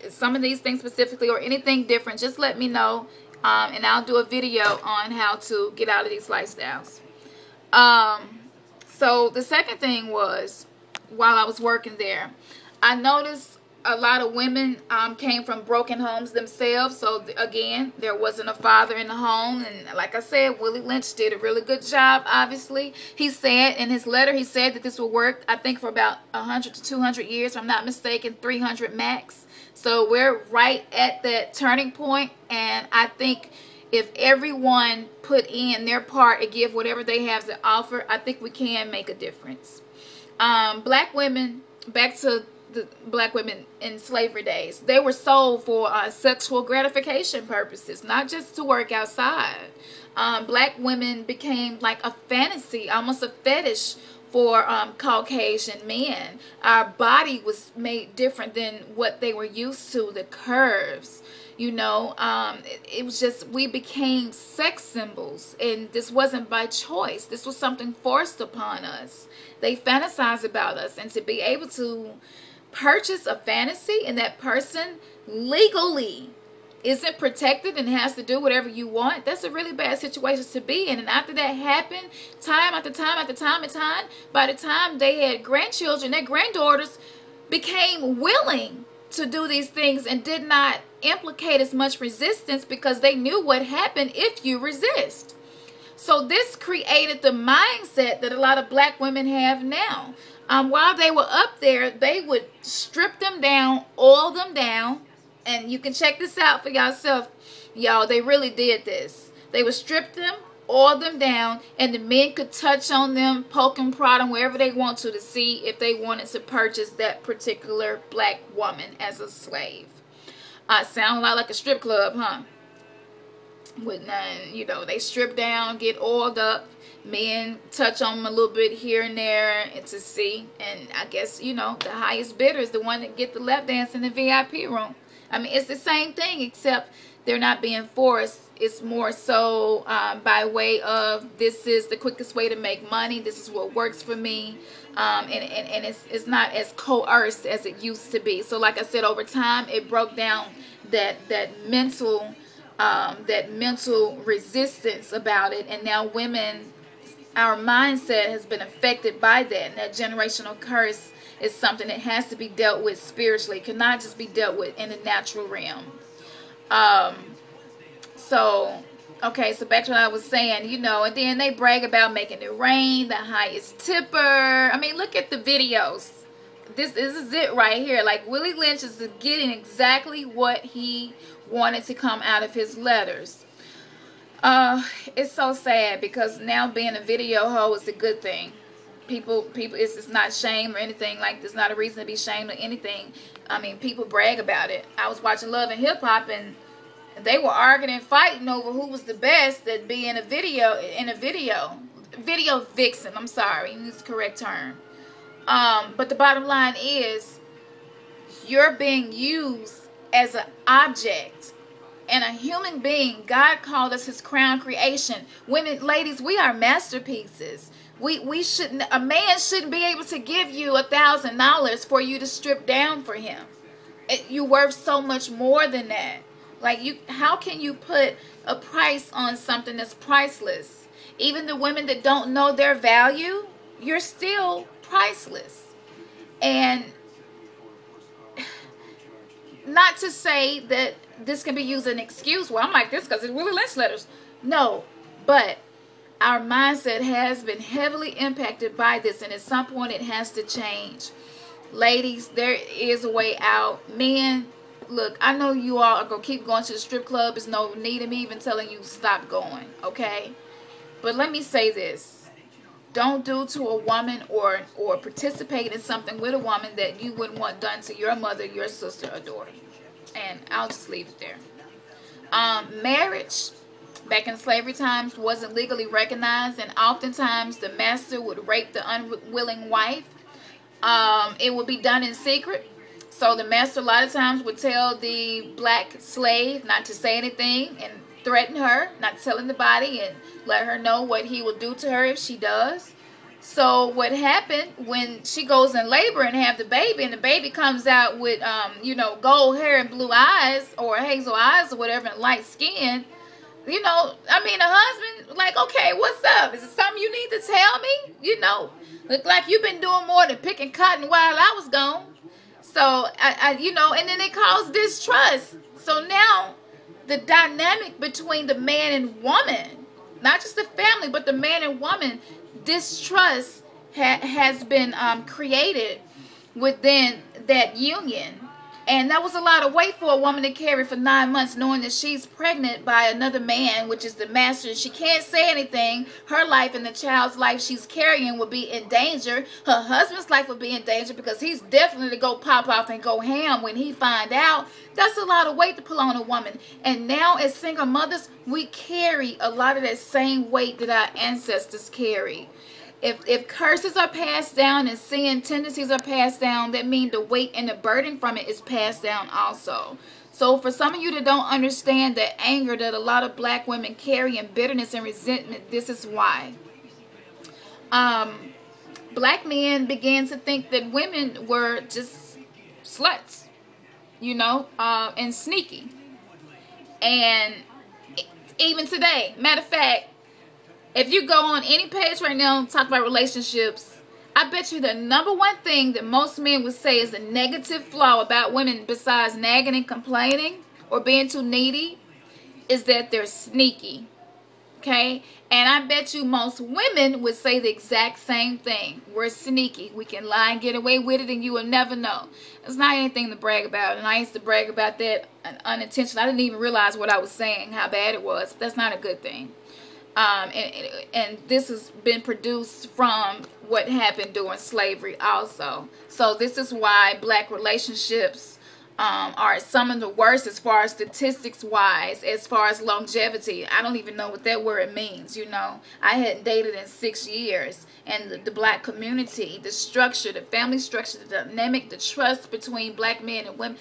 some of these things specifically or anything different, just let me know. And I'll do a video on how to get out of these lifestyles. So the second thing was, while I was working there, I noticed a lot of women came from broken homes themselves. So again, there wasn't a father in the home. And like I said, Willie Lynch did a really good job, obviously. He said in his letter, he said that this will work, I think, for about 100 to 200 years, if I'm not mistaken, 300 max. So we're right at that turning point. And I think if everyone put in their part and give whatever they have to offer, I think we can make a difference. Black women, back to the black women in slavery days, they were sold for sexual gratification purposes, not just to work outside. Black women became like a fantasy, almost a fetish for Caucasian men. Our body was made different than what they were used to, the curves, you know. It was just, we became sex symbols, and this wasn't by choice. This was something forced upon us. They fantasized about us, and to be able to purchase a fantasy and that person legally isn't protected and has to do whatever you want, that's a really bad situation to be in. And after that happened, time after time after time after time, by the time they had grandchildren, their granddaughters became willing to do these things and did not implicate as much resistance because they knew what happened if you resist. So this created the mindset that a lot of black women have now. While they were up there, they would strip them down, oil them down, and you can check this out for yourself, y'all. They really did this. They would strip them, oil them down, and the men could touch on them, poke and prod them wherever they want to see if they wanted to purchase that particular black woman as a slave. Sound a lot like a strip club, huh? With none, you know, they strip down, get oiled up, men touch on them a little bit here and there and to see. And I guess, you know, the highest bidder is the one that get the lap dance in the VIP room. I mean, it's the same thing, except they're not being forced. It's more so by way of, this is the quickest way to make money. This is what works for me. And it's not as coerced as it used to be. So like I said, over time, it broke down that mental resistance about it. And now women, our mindset has been affected by that. And that generational curse is something that has to be dealt with spiritually. It cannot just be dealt with in the natural realm. So back to what I was saying, you know, and then they brag about making it rain, the highest tipper. I mean, look at the videos. This is it right here. Like, Willie Lynch is getting exactly what he wanted to come out of his letters. It's so sad because now being a video hoe is a good thing. People, it's not shame or anything. Like, there's not a reason to be shamed or anything. I mean, people brag about it. I was watching Love and Hip Hop, and they were arguing and fighting over who was the best at being a video vixen. I'm sorry, use the correct term. But the bottom line is, you're being used as an object and a human being. God called us his crown creation. Women, ladies, we are masterpieces. We shouldn't, a man shouldn't be able to give you $1,000 for you to strip down for him. You're worth so much more than that. Like, how can you put a price on something that's priceless? Even the women that don't know their value, you're still priceless. And not to say that this can be used as an excuse. Well, I'm like this because it's Willie Lynch letters. No, but our mindset has been heavily impacted by this, and at some point it has to change. Ladies, there is a way out. Men, look, I know you all are going to keep going to the strip club. There's no need of me even telling you stop going, okay? But let me say this. Don't do to a woman or participate in something with a woman that you wouldn't want done to your mother, your sister, or daughter. And I'll just leave it there. Marriage, back in slavery times, wasn't legally recognized, and oftentimes the master would rape the unwilling wife. It would be done in secret. So the master a lot of times would tell the black slave not to say anything and threaten her, not to tell anybody, and let her know what he will do to her if she does. So what happened when she goes in labor and have the baby, and the baby comes out with, you know, gold hair and blue eyes, or hazel eyes, or whatever, and light skin, you know, I mean, the husband, like, okay, what's up? Is it something you need to tell me? You know, look like you've been doing more than picking cotton while I was gone. So, you know, and then it caused distrust. So now the dynamic between the man and woman, not just the family, but the man and woman, distrust has been created within that union. And that was a lot of weight for a woman to carry for 9 months, knowing that she's pregnant by another man, which is the master. She can't say anything. Her life and the child's life she's carrying will be in danger. Her husband's life will be in danger, because he's definitely to go pop off and go ham when he find out. That's a lot of weight to pull on a woman. And now as single mothers, we carry a lot of that same weight that our ancestors carried. If curses are passed down and sin tendencies are passed down, that means the weight and the burden from it is passed down also. So for some of you that don't understand the anger that a lot of black women carry, and bitterness and resentment, this is why. Black men began to think that women were just sluts, you know, and sneaky. And even today, matter of fact, if you go on any page right now and talk about relationships, I bet you the number one thing that most men would say is a negative flaw about women, besides nagging and complaining or being too needy, is that they're sneaky. Okay? And I bet you most women would say the exact same thing. We're sneaky. We can lie and get away with it, and you will never know. It's not anything to brag about. And I used to brag about that unintentionally. I didn't even realize what I was saying, how bad it was. That's not a good thing. And this has been produced from what happened during slavery also. So this is why black relationships are some of the worst as far as statistics wise, as far as longevity. I don't even know what that word means, you know. I hadn't dated in 6 years. And the black community, the structure, the family structure, the dynamic, the trust between black men and women.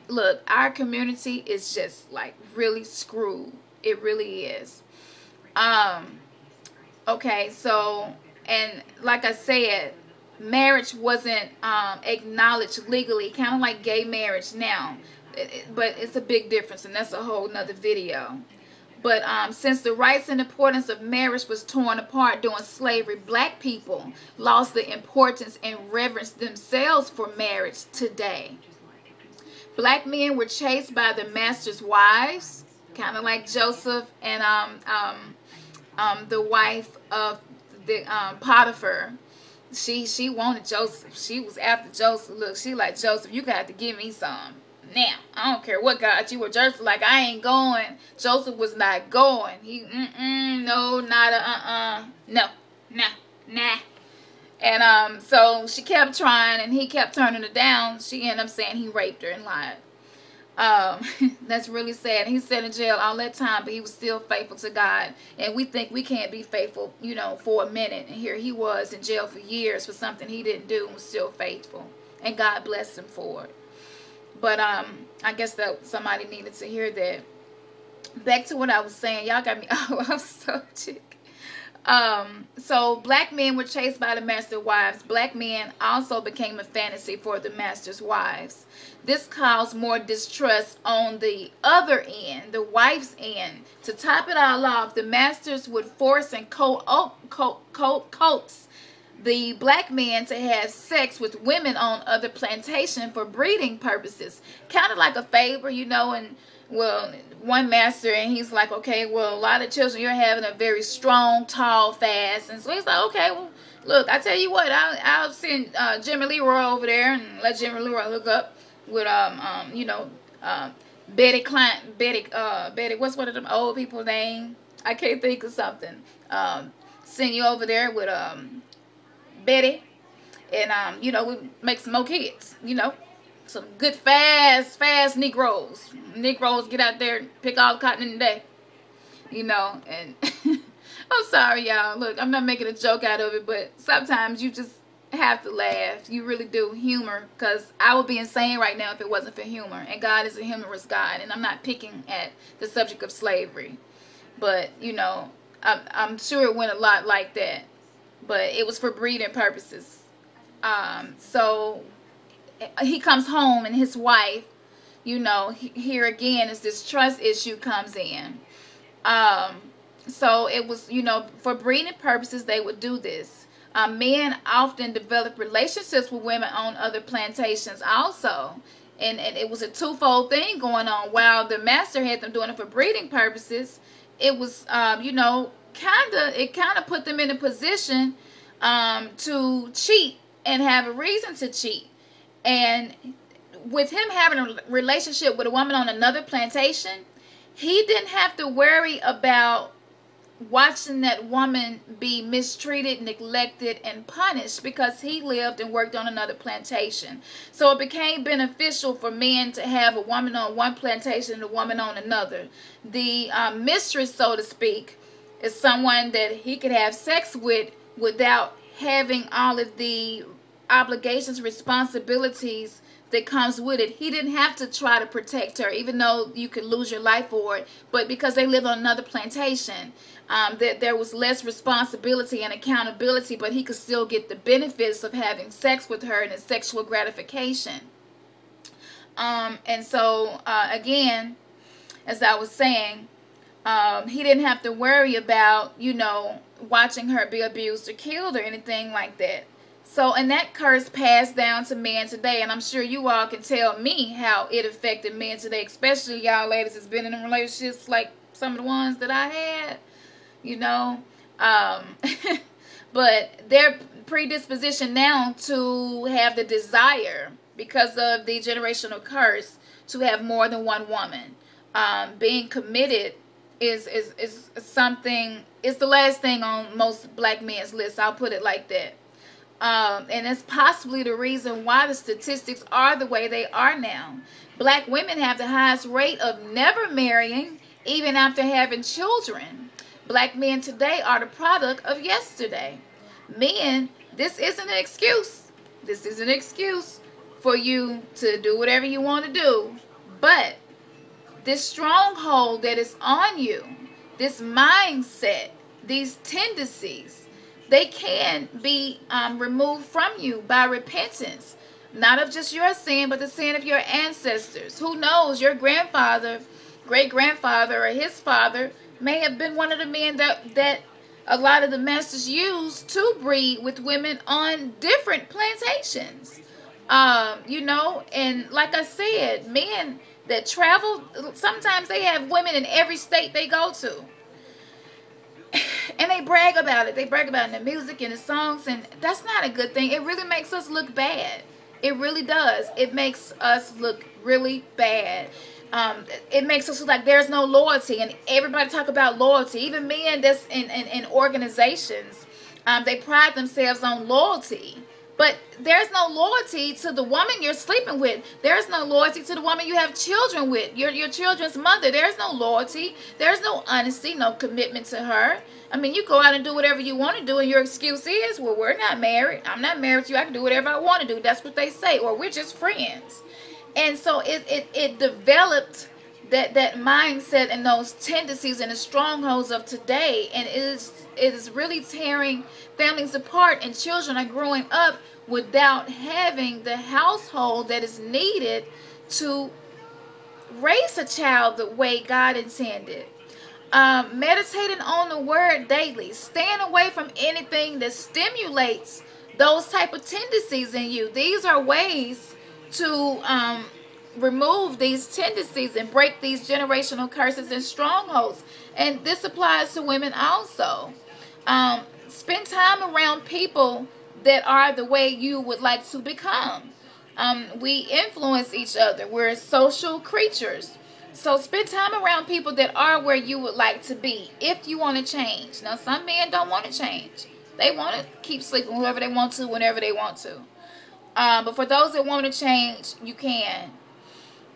Look, our community is just like really screwed. It really is. Okay, so, and like I said, marriage wasn't acknowledged legally, kind of like gay marriage now, but it's a big difference, and that's a whole nother video. But since the rights and importance of marriage was torn apart during slavery, black people lost the importance and reverence themselves for marriage today. Black men were chased by the master's wives, kind of like Joseph and the wife of the Potiphar. She wanted Joseph. She was after Joseph. Look, she like, Joseph, you got to give me some. Now, I don't care what God you were. Joseph like, I ain't going. Joseph was not going. He, no, not a, no, nah. And so she kept trying, and he kept turning her down. She ended up saying he raped her and lied. That's really sad. He sat in jail all that time, but he was still faithful to God. And we think we can't be faithful, you know, for a minute. And here he was in jail for years for something he didn't do, and was still faithful. And God blessed him for it. But I guess that somebody needed to hear that. Back to what I was saying. Y'all got me off subject. So black men were chased by the master's wives. Black men also became a fantasy for the master's wives. This caused more distrust on the other end, the wife's end. To top it all off, the masters would force and coax the black men to have sex with women on other plantations for breeding purposes. Kind of like a favor, you know, and well, one master, and he's like, okay, well, a lot of children you're having are very strong, tall, fast. And so he's like, okay, well, look, I tell you what, I'll send Jimmy Leroy over there and let Jimmy Leroy hook up with, you know, Betty, what's one of them old people name? I can't think of something. Send you over there with, Betty, and you know, we make some more kids, you know, some good fast Negroes get out there and pick all the cotton in the day, you know. And I'm sorry, y'all, look, I'm not making a joke out of it, but sometimes you just have to laugh. You really do. Humor, because I would be insane right now if it wasn't for humor, and God is a humorous God. And I'm not picking at the subject of slavery, but you know, I'm sure it went a lot like that. but it was for breeding purposes. So he comes home and his wife, you know, here again is this trust issue comes in. So it was, you know, for breeding purposes, they would do this. Men often develop relationships with women on other plantations also. And it was a twofold thing going on. While the master had them doing it for breeding purposes, it was, you know, it kind of put them in a position to cheat and have a reason to cheat. And with him having a relationship with a woman on another plantation, he didn't have to worry about watching that woman be mistreated, neglected, and punished because he lived and worked on another plantation. So it became beneficial for men to have a woman on one plantation and a woman on another. The mistress, so to speak, is someone that he could have sex with without having all of the obligations, responsibilities that comes with it. He didn't have to try to protect her, even though you could lose your life for it. But because they lived on another plantation, there was less responsibility and accountability, but he could still get the benefits of having sex with her and the sexual gratification. And so, again, as I was saying, he didn't have to worry about, you know, watching her be abused or killed or anything like that. So, and that curse passed down to men today, and I'm sure you all can tell me how it affected men today, especially y'all ladies that's been in relationships like some of the ones that I had, you know. But their predisposition now to have the desire, because of the generational curse, to have more than one woman. Being committed is something, it's the last thing on most black men's lists, I'll put it like that. And it's possibly the reason why the statistics are the way they are now. Black women have the highest rate of never marrying, even after having children. Black men today are the product of yesterday. Men, this isn't an excuse. This is an excuse for you to do whatever you want to do. But this stronghold that is on you, this mindset, these tendencies, they can be removed from you by repentance. Not of just your sin, but the sin of your ancestors. Who knows, your grandfather, great-grandfather, or his father may have been one of the men that a lot of the masters used to breed with women on different plantations. You know, and like I said, men that travel, sometimes they have women in every state they go to. And they brag about it. They brag about it in the music and the songs, and that's not a good thing. It really makes us look bad. It really does. It makes us look really bad. It makes us look like there's no loyalty, and everybody talk about loyalty. Even men that's in organizations, they pride themselves on loyalty. But there's no loyalty to the woman you're sleeping with. There's no loyalty to the woman you have children with, your children's mother. There's no loyalty. There's no honesty, no commitment to her. I mean, you go out and do whatever you want to do, and your excuse is, well, we're not married. I'm not married to you. I can do whatever I want to do. That's what they say. Or we're just friends. And so it developed that mindset and those tendencies and the strongholds of today. And it is really tearing families apart, and children are growing up without having the household that is needed to raise a child the way God intended. Meditating on the word daily, staying away from anything that stimulates those type of tendencies in you. These are ways to remove these tendencies and break these generational curses and strongholds. And this applies to women also. Spend time around people that are the way you would like to become. We influence each other. We're social creatures. So spend time around people that are where you would like to be if you want to change. Now, some men don't want to change. They want to keep sleeping whoever they want to, whenever they want to. But for those that want to change, you can.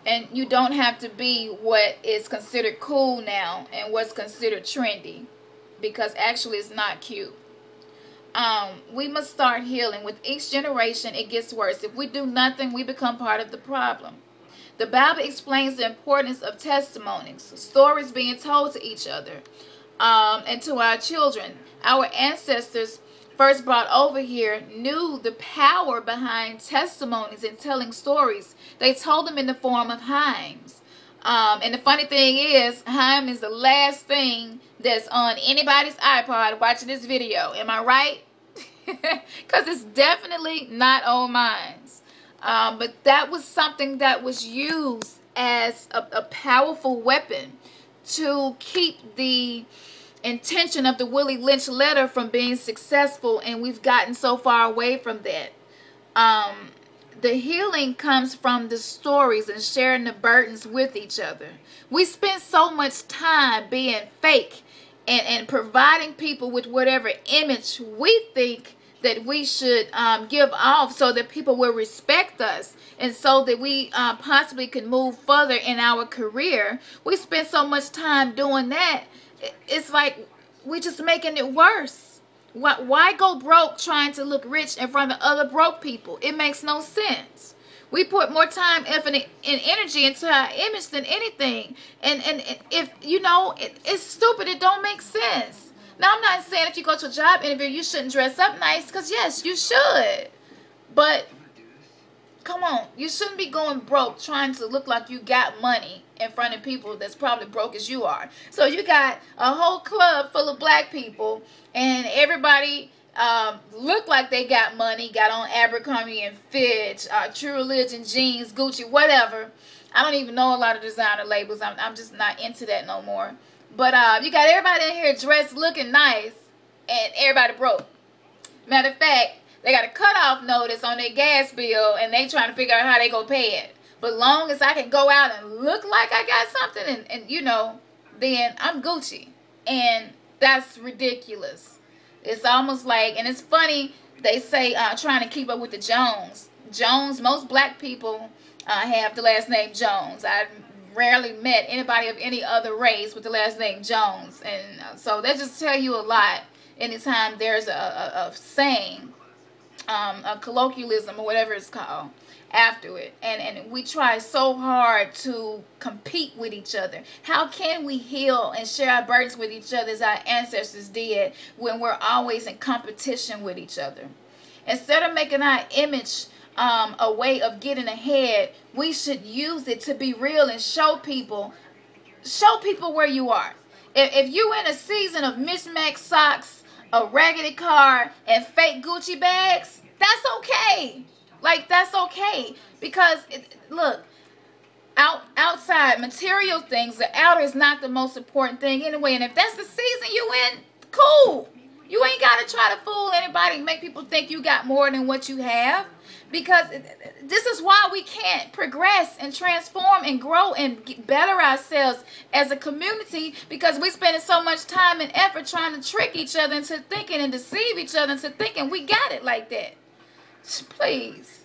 And you don't have to be what is considered cool now and what's considered trendy, because actually it's not cute. We must start healing. With each generation, it gets worse. If we do nothing, we become part of the problem. The Bible explains the importance of testimonies, stories being told to each other, and to our children. Our ancestors first brought over here knew the power behind testimonies and telling stories. They told them in the form of hymns. And the funny thing is, hymn is the last thing that's on anybody's iPod watching this video. Am I right? Because it's definitely not on mine. But that was something that was used as a powerful weapon to keep the intention of the Willie Lynch letter from being successful, and we've gotten so far away from that. The healing comes from the stories and sharing the burdens with each other. We spend so much time being fake and providing people with whatever image we think that we should give off so that people will respect us and so that we possibly can move further in our career. We spend so much time doing that. It's like we're just making it worse. Why go broke trying to look rich in front of other broke people? It makes no sense. We put more time, effort, and energy into our image than anything. And if, you know, it's stupid. It don't make sense. Now, I'm not saying if you go to a job interview, you shouldn't dress up nice, because, yes, you should. But, come on. You shouldn't be going broke trying to look like you got money in front of people that's probably broke as you are. So, you got a whole club full of black people, and everybody look like they got money, got on Abercrombie and Fitch, True Religion, jeans, Gucci, whatever. I don't even know a lot of designer labels. I'm just not into that no more. But you got everybody in here dressed looking nice, and everybody broke. Matter of fact, they got a cutoff notice on their gas bill, and they trying to figure out how they go pay it. But long as I can go out and look like I got something, and you know, then I'm Gucci. And that's ridiculous. It's almost like, and it's funny, they say trying to keep up with the Jones. Most black people have the last name Jones. I've rarely met anybody of any other race with the last name Jones. And so that just tell you a lot anytime there's a saying, a colloquialism or whatever it's called after it. And we try so hard to compete with each other. How can we heal and share our burdens with each other as our ancestors did when we're always in competition with each other? Instead of making our image a way of getting ahead, we should use it to be real and show people where you are. If you in a season of mismatched socks, a raggedy car, and fake Gucci bags, that's okay. Like, that's okay. Because, look, outside material things, the outer is not the most important thing anyway. And if that's the season you in, cool. You ain't got to try to fool anybody and make people think you got more than what you have. Because this is why we can't progress and transform and grow and better ourselves as a community, because we're spending so much time and effort trying to trick each other into thinking and deceive each other into thinking we got it like that. Please.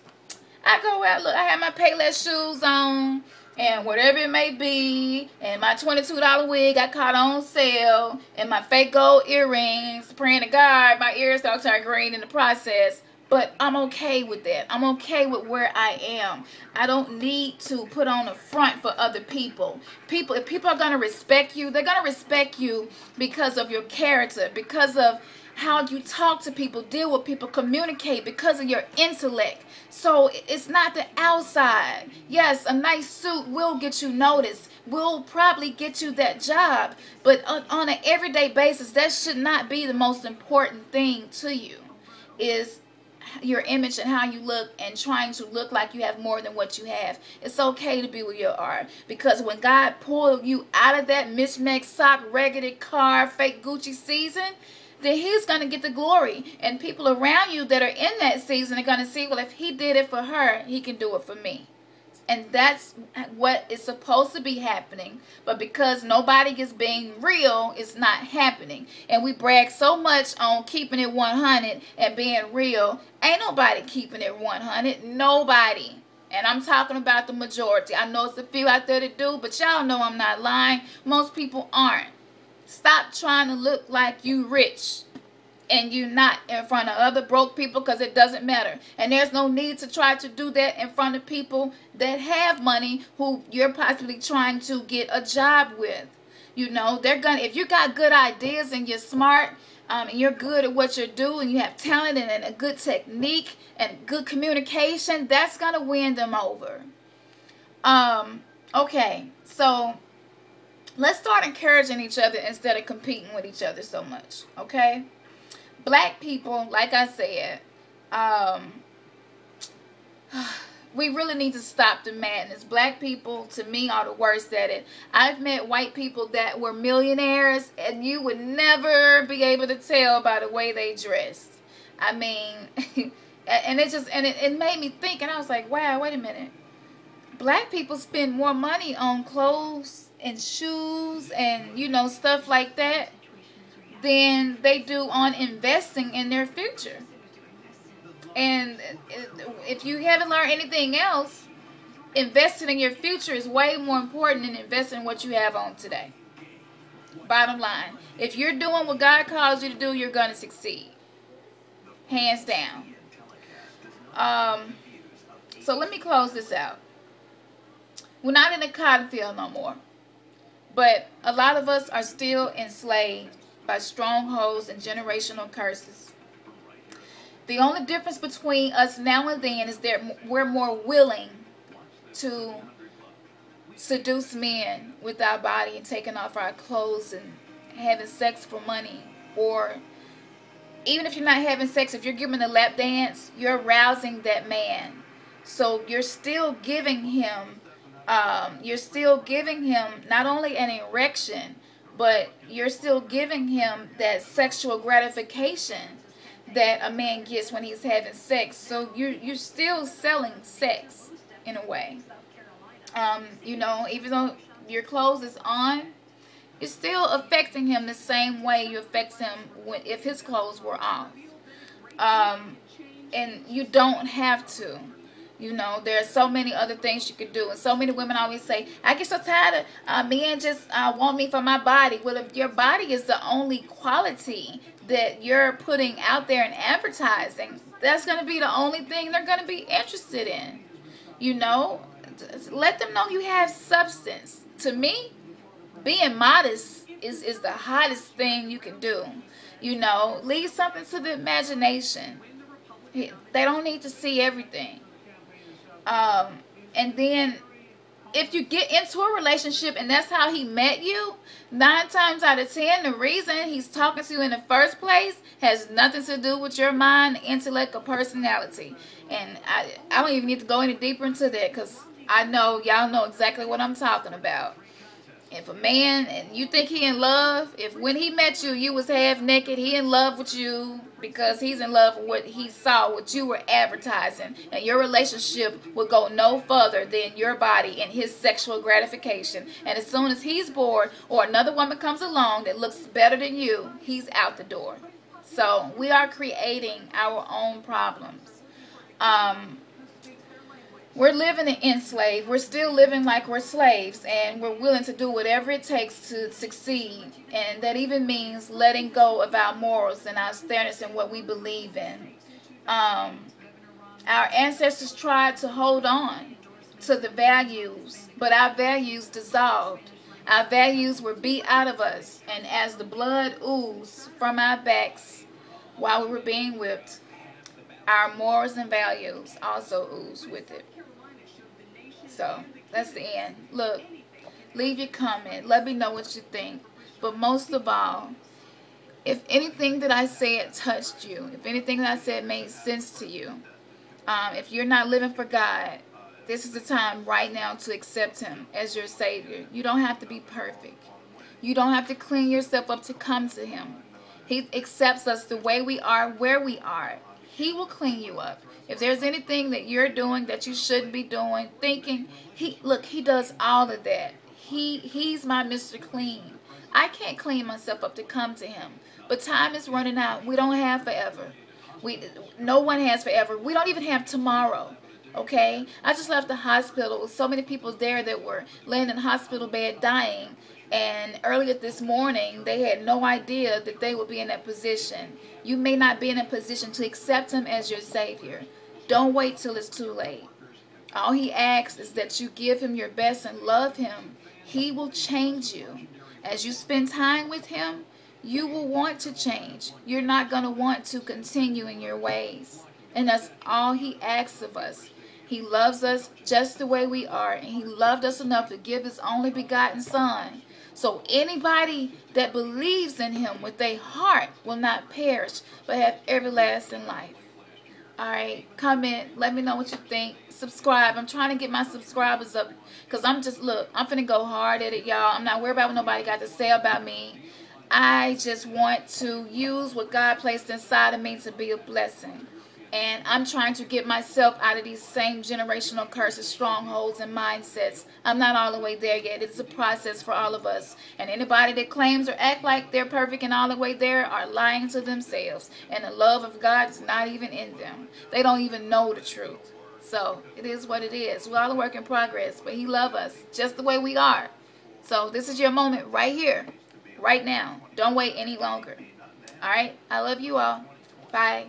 I go out, look, I have my Payless shoes on and whatever it may be, and my $22 wig I caught on sale, and my fake gold earrings, praying to God my ears don't turn green in the process. But I'm okay with that. I'm okay with where I am. I don't need to put on a front for other people. If people are going to respect you, they're going to respect you because of your character, because of how you talk to people, deal with people, communicate, because of your intellect. So it's not the outside. Yes, a nice suit will get you noticed, will probably get you that job. But on an everyday basis, that should not be the most important thing to you, is your image and how you look, and trying to look like you have more than what you have. It's okay to be where you are, because when God pulled you out of that mismatched sock, raggedy car, fake Gucci season, then he's going to get the glory. And people around you that are in that season are going to see, well, if he did it for her, he can do it for me. And that's what is supposed to be happening. But because nobody is being real, it's not happening. And we brag so much on keeping it 100 and being real. Ain't nobody keeping it 100. Nobody. And I'm talking about the majority. I know it's a few out there that do, but y'all know I'm not lying. Most people aren't. Stop trying to look like you rich and you not in front of other broke people, because it doesn't matter. And there's no need to try to do that in front of people that have money who you're possibly trying to get a job with. You know, they're gonna, if you got good ideas and you're smart, and you're good at what you're doing, you have talent and a good technique and good communication, that's going to win them over. Okay, so let's start encouraging each other instead of competing with each other so much, okay? Black people, like I said, we really need to stop the madness. Black people, to me, are the worst at it. I've met white people that were millionaires, and you would never be able to tell by the way they dressed. I mean, and it made me think, and I was like, wow, wait a minute. Black people spend more money on clothes and shoes and, you know, stuff like that than they do on investing in their future. And if you haven't learned anything else, investing in your future is way more important than investing in what you have on today. Bottom line, if you're doing what God calls you to do, you're going to succeed. Hands down. So let me close this out. We're not in the cotton field no more. But a lot of us are still enslaved by strongholds and generational curses. The only difference between us now and then is that we're more willing to seduce men with our body and taking off our clothes and having sex for money. Or even if you're not having sex, if you're giving a lap dance, you're arousing that man. So you're still giving him not only an erection, but you're still giving him that sexual gratification that a man gets when he's having sex. So you're still selling sex in a way. You know, even though your clothes is on, you're still affecting him the same way you affect him if his clothes were off. And you don't have to. You know, there are so many other things you could do. And so many women always say, I get so tired of men just want me for my body. Well, if your body is the only quality that you're putting out there and advertising, that's going to be the only thing they're going to be interested in. You know, let them know you have substance. To me, being modest is the hottest thing you can do. You know, leave something to the imagination. They don't need to see everything. And then if you get into a relationship and that's how he met you, 9 times out of 10, the reason he's talking to you in the first place has nothing to do with your mind, intellect, or personality. And I don't even need to go any deeper into that, because I know y'all know exactly what I'm talking about. If a man, and you think he in love, if when he met you, you was half naked, he in love with you because he's in love with what he saw, what you were advertising, and your relationship will go no further than your body and his sexual gratification. And as soon as he's bored or another woman comes along that looks better than you, he's out the door. So we are creating our own problems. We're living enslaved. We're still living like we're slaves, and we're willing to do whatever it takes to succeed. And that even means letting go of our morals and our standards and what we believe in. Our ancestors tried to hold on to the values, but our values dissolved. Our values were beat out of us, and as the blood oozed from our backs while we were being whipped, our morals and values also oozed with it. So that's the end. Look, leave your comment. Let me know what you think. But most of all, if anything that I said touched you, if anything that I said made sense to you, if you're not living for God, this is the time right now to accept Him as your Savior. You don't have to be perfect. You don't have to clean yourself up to come to Him. He accepts us the way we are, where we are. He will clean you up. If there's anything that you're doing that you shouldn't be doing, thinking, He does all of that. He's my Mr. Clean. I can't clean myself up to come to Him. But time is running out. We don't have forever. No one has forever. We don't even have tomorrow. Okay? I just left the hospital with so many people there that were laying in a hospital bed dying. And earlier this morning, they had no idea that they would be in that position. You may not be in a position to accept Him as your Savior. Don't wait till it's too late. All He asks is that you give Him your best and love Him. He will change you. As you spend time with Him, you will want to change. You're not going to want to continue in your ways. And that's all he asks of us. He loves us just the way we are. And he loved us enough to give his only begotten son. So anybody that believes in him with their heart will not perish, but have everlasting life. Alright, comment, let me know what you think. Subscribe. I'm trying to get my subscribers up. Because I'm finna go hard at it, y'all. I'm not worried about what nobody got to say about me. I just want to use what God placed inside of me to be a blessing. And I'm trying to get myself out of these same generational curses, strongholds, and mindsets. I'm not all the way there yet. It's a process for all of us. And anybody that claims or act like they're perfect and all the way there are lying to themselves. And the love of God is not even in them. They don't even know the truth. So it is what it is. We're all a work in progress. But he loves us just the way we are. So this is your moment right here, right now. Don't wait any longer. All right? I love you all. Bye.